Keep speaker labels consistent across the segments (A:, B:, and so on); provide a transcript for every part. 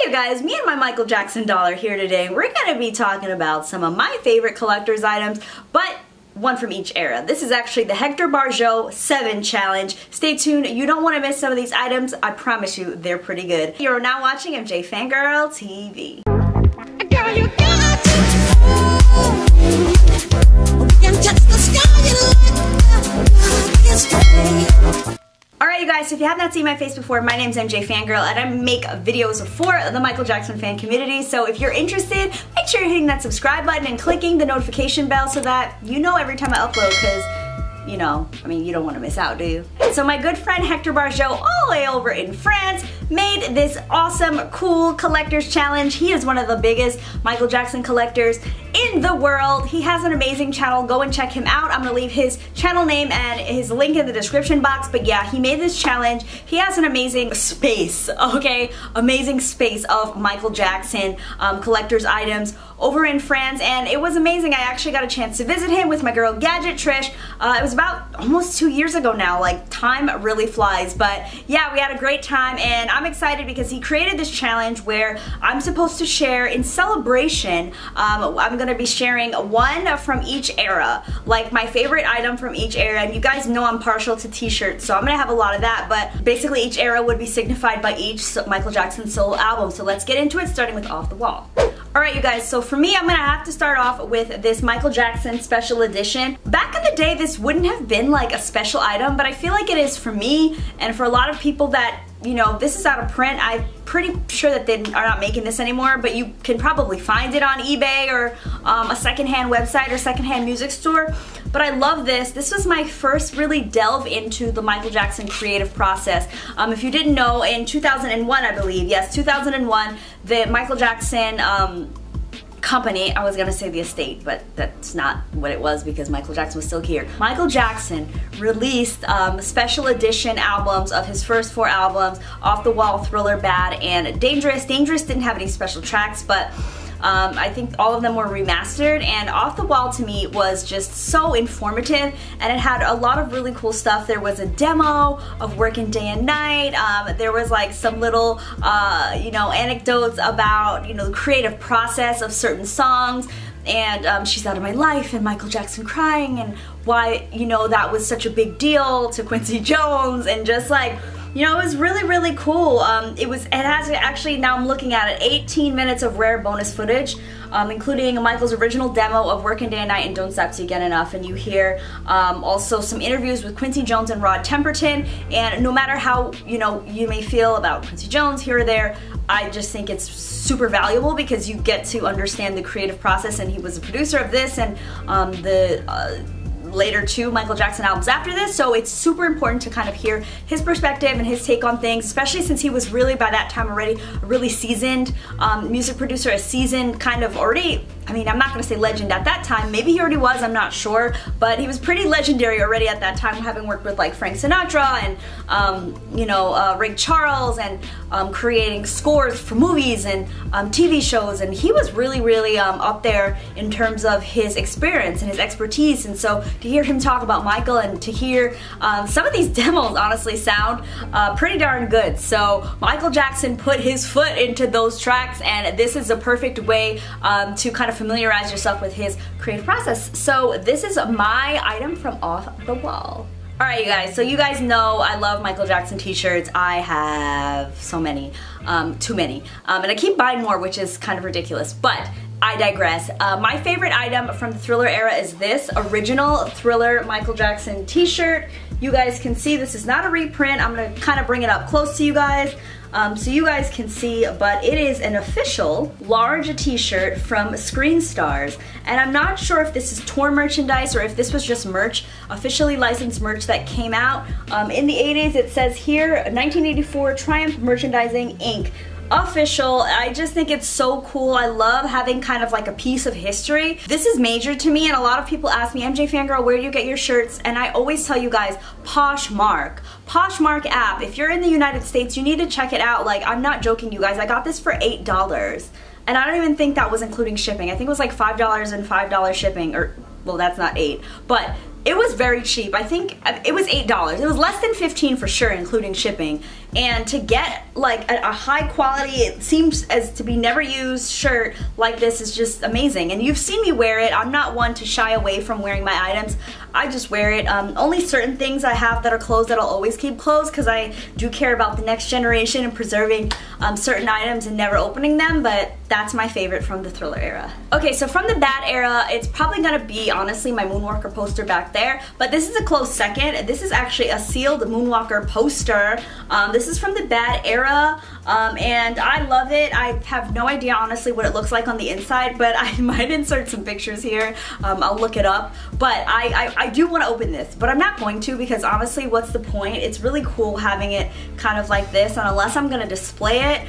A: you guys, me and my Michael Jackson doll are here today. We're going to be talking about some of my favorite collector's items, but one from each era. This is actually the Hector Barjot 7 challenge. Stay tuned, you don't want to miss some of these items. I promise you, they're pretty good. You're now watching MJFANGIRL TV.
B: Girl, you got to and touch the sky and
A: Alright you guys, so if you have not seen my face before, my name's MJFANGIRL and I make videos for the Michael Jackson fan community. So if you're interested, make sure you're hitting that subscribe button and clicking the notification bell so that you know every time I upload, because you know, I mean, you don't want to miss out, do you? So my good friend Hector Barjot, all the way over in France, made this awesome, cool collector's challenge. He is one of the biggest Michael Jackson collectors in the world. He has an amazing channel. Go and check him out. I'm gonna leave his channel name and his link in the description box. But yeah, he made this challenge. He has an amazing space, okay? Amazing space of Michael Jackson collector's items over in France, and it was amazing. I actually got a chance to visit him with my girl Gadget Trish. It was about almost 2 years ago now. Like, time really flies. But yeah, we had a great time, and I'm excited because he created this challenge where I'm supposed to share in celebration. I'm gonna be sharing one from each era, like my favorite item from each era. And you guys know I'm partial to t-shirts, so I'm gonna have a lot of that, but basically each era would be signified by each Michael Jackson solo album. So let's get into it, starting with Off the Wall. Alright you guys, so for me, I'm gonna have to start off with this Michael Jackson special edition. Back in the day, this wouldn't have been like a special item, but I feel like it is for me and for a lot of people that, you know, this is out of print. I'm pretty sure that they are not making this anymore, but you can probably find it on eBay or a secondhand website or secondhand music store. But I love this. This was my first really delve into the Michael Jackson creative process. If you didn't know, in 2001, I believe, yes, 2001, the Michael Jackson company, I was gonna say the estate, but that's not what it was because Michael Jackson was still here. Michael Jackson released special edition albums of his first 4 albums, Off the Wall, Thriller, Bad, and Dangerous. Dangerous didn't have any special tracks, but I think all of them were remastered, and Off the Wall to me was just so informative, and it had a lot of really cool stuff. There was a demo of Working Day and Night. There was like some little, you know, anecdotes about, you know, the creative process of certain songs, and She's Out of My Life and Michael Jackson crying and why, you know, that was such a big deal to Quincy Jones, and just like, you know, it was really, really cool. It has actually, now I'm looking at it, 18 minutes of rare bonus footage, including Michael's original demo of Working Day and Night and Don't Stop Till You Get Enough. And you hear also some interviews with Quincy Jones and Rod Temperton. And no matter how, you know, you may feel about Quincy Jones here or there, I just think it's super valuable because you get to understand the creative process. And he was a producer of this and later 2 Michael Jackson albums after this, so it's super important to kind of hear his perspective and his take on things, especially since he was really, by that time already, a really seasoned music producer, a seasoned kind of already, I mean, I'm not going to say legend at that time, maybe he already was, I'm not sure, but he was pretty legendary already at that time, having worked with like Frank Sinatra and, you know, Ray Charles, and creating scores for movies and TV shows, and he was really, really up there in terms of his experience and his expertise. And so to hear him talk about Michael and to hear some of these demos honestly sound pretty darn good. So Michael Jackson put his foot into those tracks, and this is a perfect way to kind of familiarize yourself with his creative process. So this is my item from Off the Wall. Alright you guys, so you guys know I love Michael Jackson t-shirts. I have so many, too many, and I keep buying more, which is kind of ridiculous, but I digress. My favorite item from the Thriller era is this original Thriller Michael Jackson t-shirt. You guys can see this is not a reprint. I'm gonna kind of bring it up close to you guys so you guys can see, but it is an official large t-shirt from Screen Stars, and I'm not sure if this is torn merchandise or if this was just merch, officially licensed merch that came out in the 80s. It says here, 1984 Triumph Merchandising Inc. Official. I just think it's so cool. I love having kind of like a piece of history. This is major to me, and a lot of people ask me, MJFANGIRL, where do you get your shirts? And I always tell you guys, Poshmark. Poshmark app. If you're in the United States, you need to check it out. Like, I'm not joking, you guys. I got this for $8. And I don't even think that was including shipping. I think it was like $5 and $5 shipping, or, well, that's not 8. But it was very cheap. I think it was $8. It was less than $15 for sure, including shipping. and to get like a high quality, it seems as to be never used shirt like this is just amazing. And you've seen me wear it. I'm not one to shy away from wearing my items. I just wear it. Only certain things I have that are closed that I'll always keep closed because I do care about the next generation and preserving certain items and never opening them, but that's my favorite from the Thriller era. Okay, so from the Bad era, it's probably gonna be, honestly, my Moonwalker poster back there, but this is a close second. This is actually a sealed Moonwalker poster. This is from the Bad era, and I love it. I have no idea, honestly, what it looks like on the inside, but I might insert some pictures here. I'll look it up, but I do want to open this, but I'm not going to because honestly, what's the point? It's really cool having it kind of like this, and unless I'm going to display it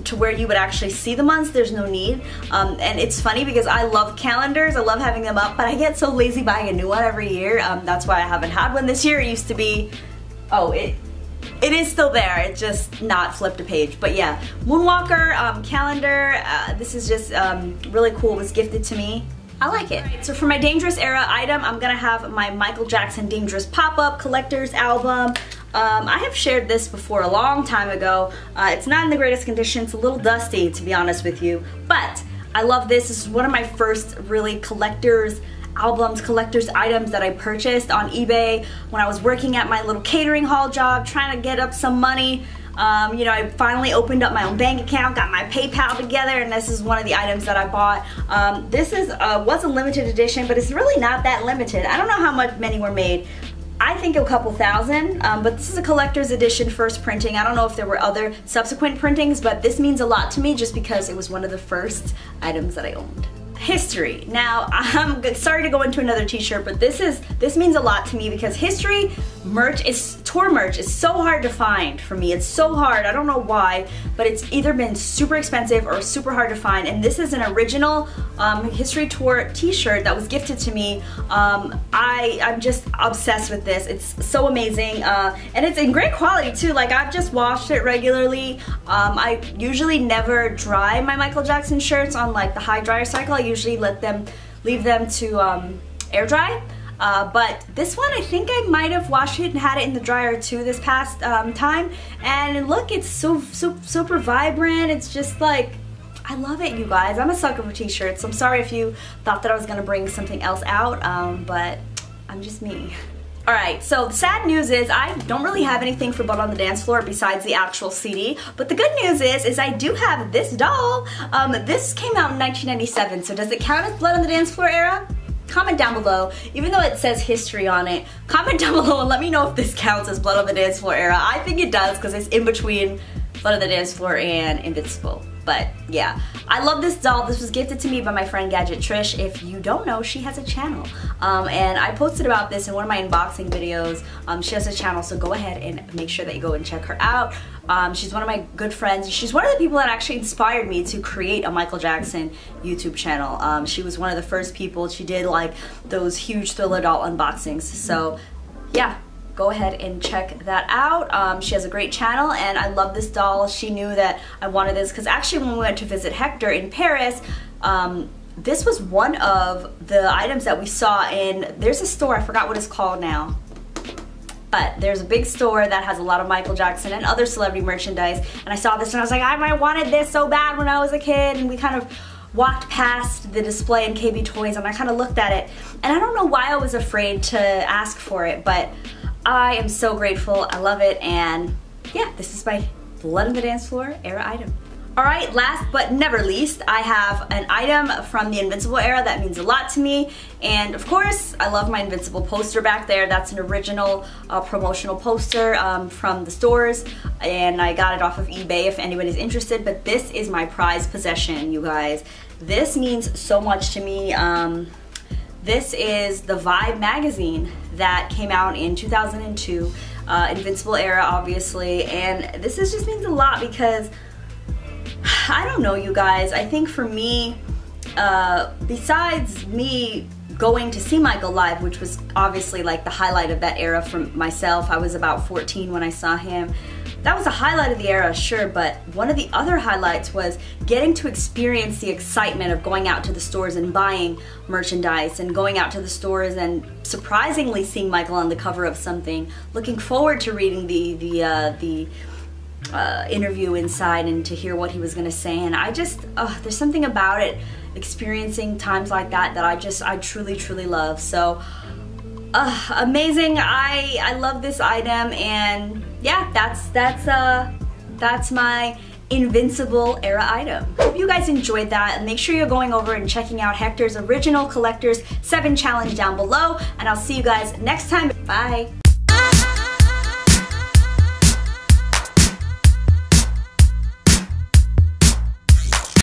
A: to where you would actually see the months, there's no need. And it's funny because I love calendars, I love having them up, but I get so lazy buying a new one every year. That's why I haven't had one this year. It used to be, oh, it is still there, it's just not flipped a page. But yeah, Moonwalker calendar, this is just really cool. It was gifted to me. I like it. Right, so for my Dangerous era item, I'm gonna have my Michael Jackson Dangerous pop-up collector's album. I have shared this before a long time ago. It's not in the greatest condition, it's a little dusty to be honest with you, but I love this. This is one of my first really collector's albums, collector's items that I purchased on eBay when I was working at my little catering hall job, trying to get up some money. You know, I finally opened up my own bank account, got my PayPal together, and this is one of the items that I bought. This was a limited edition, but it's really not that limited. I don't know how many were made. I think a couple thousand, but this is a collector's edition, first printing. I don't know if there were other subsequent printings, but this means a lot to me just because it was one of the first items that I owned. History. Now, I'm sorry to go into another t-shirt, but this means a lot to me because History merch, tour merch is so hard to find for me. It's so hard. I don't know why, but it's either been super expensive or super hard to find. And this is an original History Tour t-shirt that was gifted to me. I'm just obsessed with this. It's so amazing. And it's in great quality too. Like, I've just washed it regularly. I usually never dry my Michael Jackson shirts on like the high dryer cycle. I usually leave them to air dry. But this one, I think I might have washed it and had it in the dryer too this past time. And look, it's so super vibrant. It's just like, I love it, you guys. I'm a sucker for t-shirts. So I'm sorry if you thought that I was gonna bring something else out, but I'm just me. Alright, so the sad news is I don't really have anything for Blood on the Dance Floor besides the actual CD, but the good news is I do have this doll. This came out in 1997, so does it count as Blood on the Dance Floor era? Comment down below, even though it says History on it, comment down below and let me know if this counts as Blood on the Dance Floor era. I think it does because it's in between Blood on the Dance Floor and Invincible. But yeah, I love this doll. This was gifted to me by my friend Gadget Trish. If you don't know, she has a channel. And I posted about this in one of my unboxing videos. She has a channel, so go ahead and make sure that you go and check her out. She's one of my good friends. She's one of the people that actually inspired me to create a Michael Jackson YouTube channel. She was one of the first people. She did like those huge Thriller doll unboxings. So yeah. Go ahead and check that out. She has a great channel and I love this doll. She knew that I wanted this because actually when we went to visit Hector in Paris, this was one of the items that we saw in, there's a store, I forgot what it's called now, but there's a big store that has a lot of Michael Jackson and other celebrity merchandise, and I saw this and I was like, I wanted this so bad when I was a kid, and we kind of walked past the display in KB Toys and I kind of looked at it, and I don't know why I was afraid to ask for it, but I am so grateful. I love it, and yeah, this is my Blood on the Dance Floor era item. Alright, last but never least, I have an item from the Invincible era that means a lot to me, and of course, I love my Invincible poster back there. That's an original promotional poster from the stores, and I got it off of eBay if anybody's interested, but this is my prized possession, you guys. This means so much to me. This is the Vibe magazine that came out in 2002, Invincible era obviously, and this just means a lot because, I don't know you guys, I think for me, besides me going to see Michael live, which was obviously like the highlight of that era for myself, I was about 14 when I saw him. That was a highlight of the era, sure, but one of the other highlights was getting to experience the excitement of going out to the stores and buying merchandise and going out to the stores and surprisingly seeing Michael on the cover of something, looking forward to reading the interview inside and to hear what he was gonna say, and I just there's something about it, experiencing times like that I truly love. So amazing. I love this item, and yeah, that's my Invincible era item. Hope you guys enjoyed that, and make sure you're going over and checking out Hector's original collector's 7 challenge down below, and I'll see you guys next time. Bye.